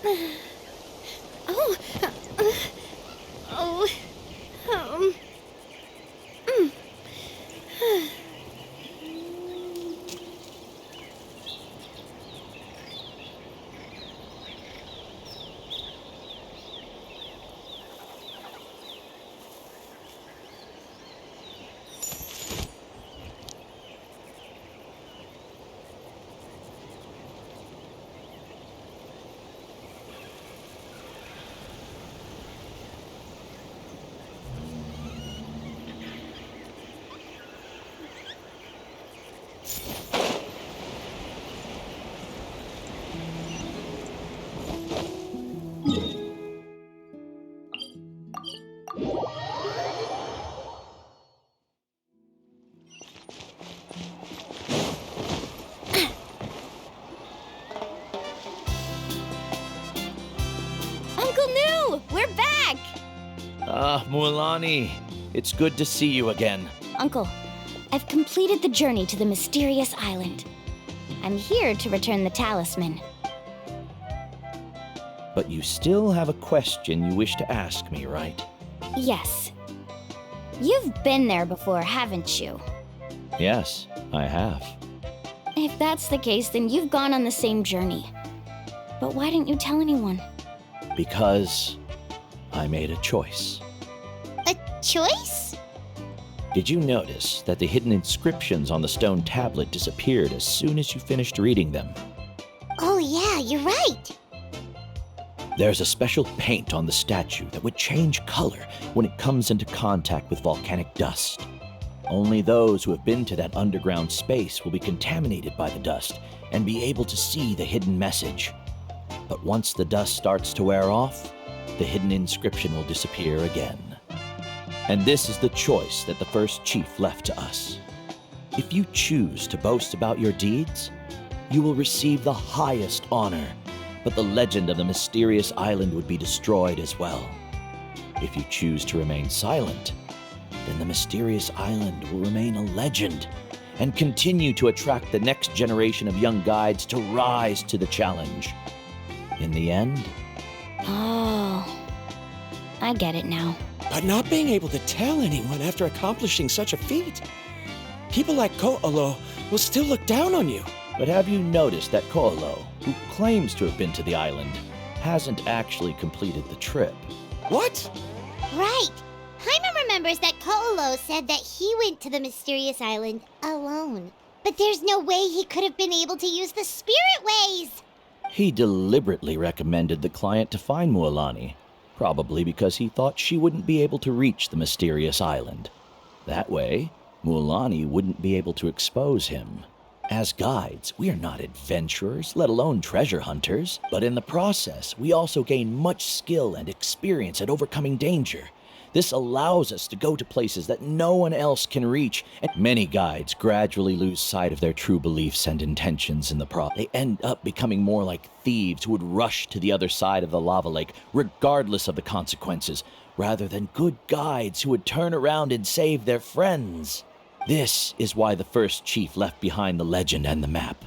Oh. Oh. Uncle New, we're back! Mualani, it's good to see you again. Uncle, I've completed the journey to the mysterious island. I'm here to return the talisman. But you still have a question you wish to ask me, right? Yes. You've been there before, haven't you? Yes, I have. If that's the case, then you've gone on the same journey. But why didn't you tell anyone? Because I made a choice. A choice? Did you notice that the hidden inscriptions on the stone tablet disappeared as soon as you finished reading them? Oh yeah, you're right. There's a special paint on the statue that would change color when it comes into contact with volcanic dust. Only those who have been to that underground space will be contaminated by the dust and be able to see the hidden message. But once the dust starts to wear off, the hidden inscription will disappear again. And this is the choice that the first chief left to us. If you choose to boast about your deeds, you will receive the highest honor, but the legend of the mysterious island would be destroyed as well. If you choose to remain silent, then the mysterious island will remain a legend and continue to attract the next generation of young guides to rise to the challenge. In the end, Oh, I get it now. But not being able to tell anyone after accomplishing such a feat. People like Ko'olo will still look down on you. but have you noticed that Ko'olo, who claims to have been to the island, hasn't actually completed the trip? What? Right. Jaime remembers that Ko'olo said that he went to the mysterious island alone. But there's no way he could have been able to use the spirit ways. He deliberately recommended the client to find Mualani, probably because he thought she wouldn't be able to reach the mysterious island. That way, Mualani wouldn't be able to expose him. As guides, we are not adventurers, let alone treasure hunters, but in the process, we also gain much skill and experience at overcoming danger. This allows us to go to places that no one else can reach, and many guides gradually lose sight of their true beliefs and intentions in the process. They end up becoming more like thieves who would rush to the other side of the lava lake, regardless of the consequences, rather than good guides who would turn around and save their friends. This is why the first chief left behind the legend and the map.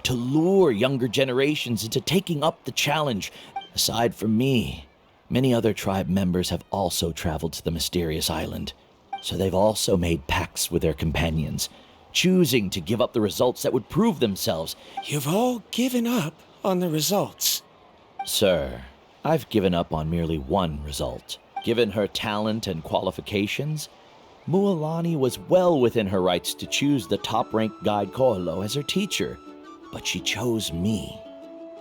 To lure younger generations into taking up the challenge. Aside from me, many other tribe members have also traveled to the mysterious island, so they've also made pacts with their companions, choosing to give up the results that would prove themselves. You've all given up on the results. Sir, I've given up on merely one result. Given her talent and qualifications, Mualani was well within her rights to choose the top-ranked guide Ko'olo as her teacher, but she chose me.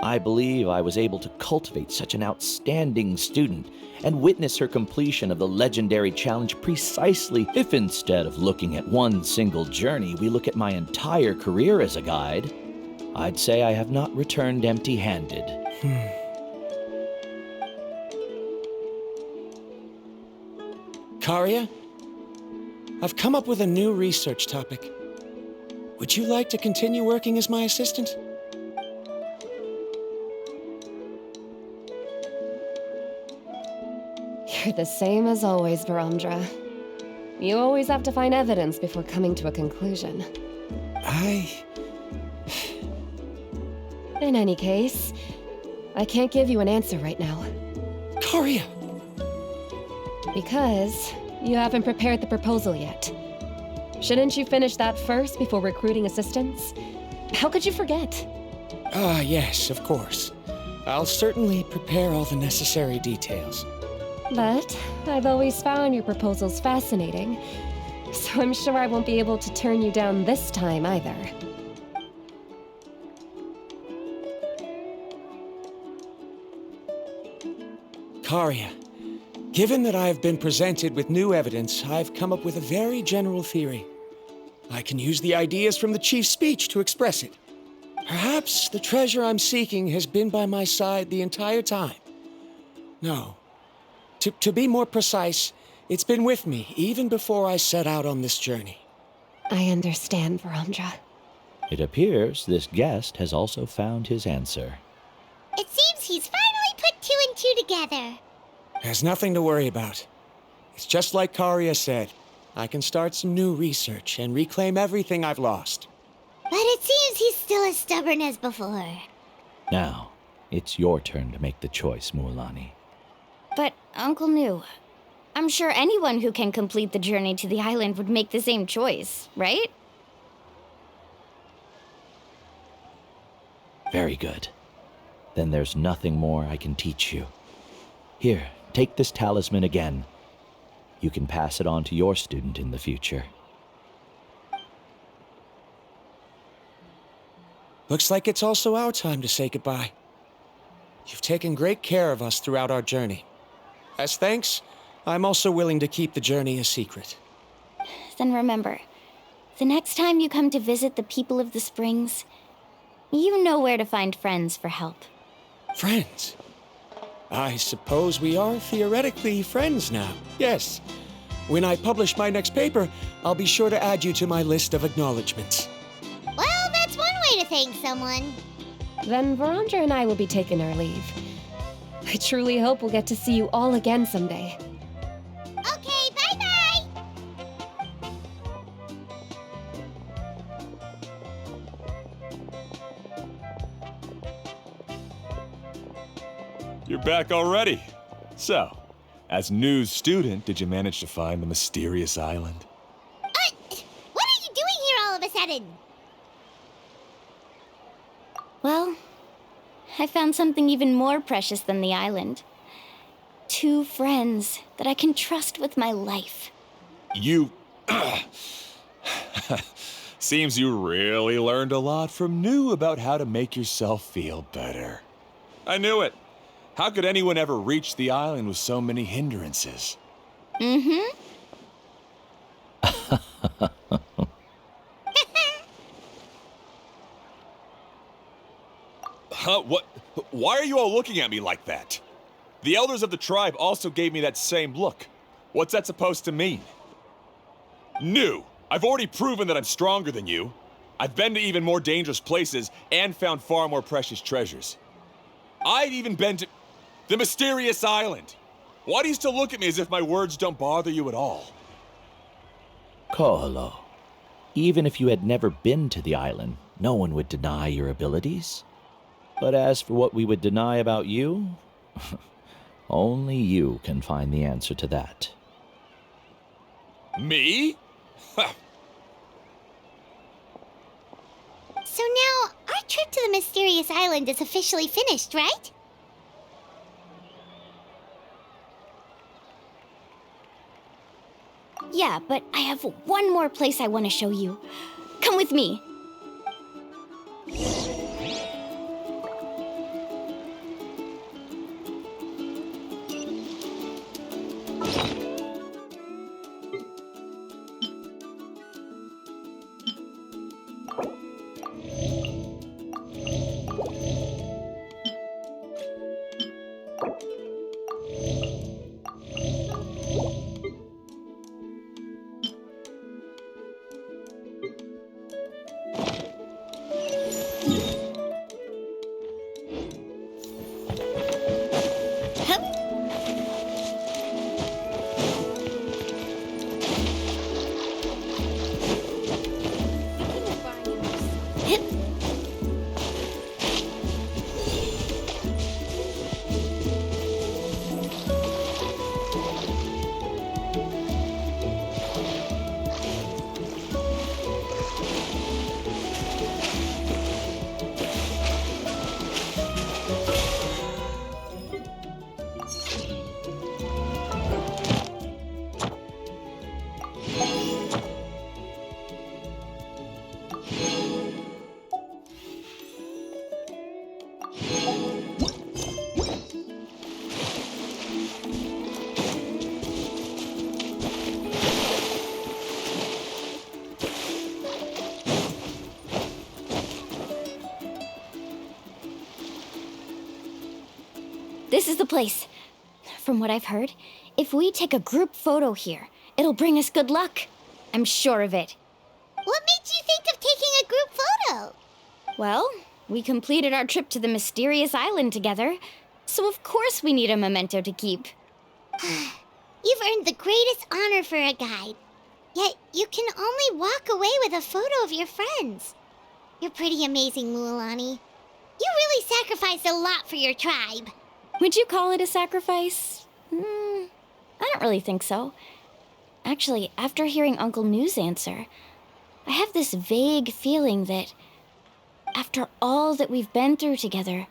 I believe I was able to cultivate such an outstanding student and witness her completion of the legendary challenge precisely if instead of looking at one single journey, we look at my entire career as a guide. I'd say I have not returned empty-handed. Karia, I've come up with a new research topic. Would you like to continue working as my assistant? You're the same as always, Varamdra. You always have to find evidence before coming to a conclusion. I... In any case, I can't give you an answer right now. Karia! Because you haven't prepared the proposal yet. Shouldn't you finish that first before recruiting assistants? How could you forget? Ah, yes, of course. I'll certainly prepare all the necessary details. But I've always found your proposals fascinating, so I'm sure I won't be able to turn you down this time either. Karia, given that I have been presented with new evidence, I've come up with a very general theory. I can use the ideas from the chief's speech to express it. Perhaps the treasure I'm seeking has been by my side the entire time. No. To be more precise, it's been with me even before I set out on this journey. I understand, Verandra. It appears this guest has also found his answer. It seems he's finally put two and two together. There's nothing to worry about. It's just like Karia said. I can start some new research and reclaim everything I've lost. But it seems he's still as stubborn as before. Now, it's your turn to make the choice, Mualani. But, Uncle Nu, I'm sure anyone who can complete the journey to the island would make the same choice, right? Very good. Then there's nothing more I can teach you. Here, take this talisman again. You can pass it on to your student in the future. Looks like it's also our time to say goodbye. You've taken great care of us throughout our journey. As thanks, I'm also willing to keep the journey a secret. Then remember, the next time you come to visit the people of the Springs, you know where to find friends for help. Friends? I suppose we are theoretically friends now, yes. When I publish my next paper, I'll be sure to add you to my list of acknowledgements. Well, that's one way to thank someone. Then Verandra and I will be taking our leave. I truly hope we'll get to see you all again someday. Okay, bye-bye! You're back already. So, as news student, did you manage to find the mysterious island? What are you doing here all of a sudden? Well, I found something even more precious than the island. 2 friends that I can trust with my life. You... Seems you really learned a lot from New about how to make yourself feel better. I knew it. How could anyone ever reach the island with so many hindrances? Mm-hmm. Huh? What? Why are you all looking at me like that? The elders of the tribe also gave me that same look. What's that supposed to mean? New! I've already proven that I'm stronger than you. I've been to even more dangerous places and found far more precious treasures. I've even been to the mysterious island. Why do you still look at me as if my words don't bother you at all? Koholo, even if you had never been to the island, no one would deny your abilities. But as for what we would deny about you, only you can find the answer to that. Me? So now, our trip to the mysterious island is officially finished, right? Yeah, but I have one more place I want to show you. Come with me. this is the place. From what I've heard, if we take a group photo here, it'll bring us good luck. I'm sure of it. What made you think of taking a group photo? Well, we completed our trip to the mysterious island together, so of course we need a memento to keep. You've earned the greatest honor for a guide. Yet you can only walk away with a photo of your friends. You're pretty amazing, Mualani. You really sacrificed a lot for your tribe. Would you call it a sacrifice? I don't really think so. Actually, after hearing Uncle New's answer, I have this vague feeling that after all that we've been through together,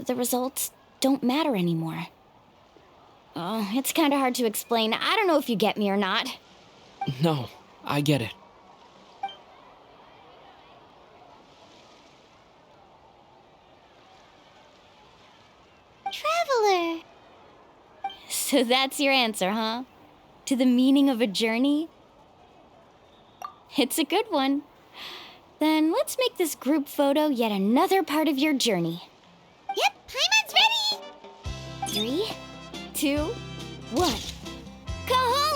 the results don't matter anymore. Oh, it's kind of hard to explain. I don't know if you get me or not. No, I get it. Traveler. So that's your answer, huh? To the meaning of a journey? It's a good one. Then let's make this group photo yet another part of your journey. Yep, Paimon's ready. 3, 2, 1. Cajon!